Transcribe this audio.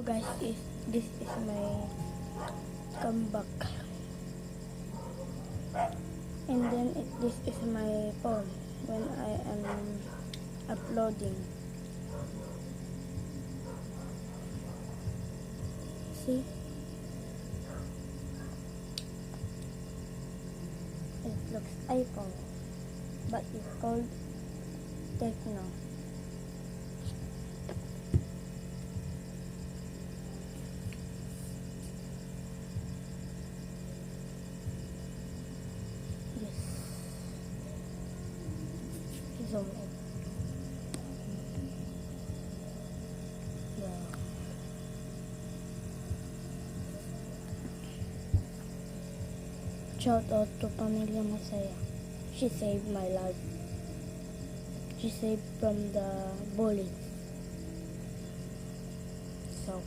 guys, this is my comeback, and then this is my phone when I am uploading. See, it looks iPhone, but it's called Tecno. Zoom in. Yeah. Shout out to Pamilya Masaya. She saved my life. She saved from the bullies. So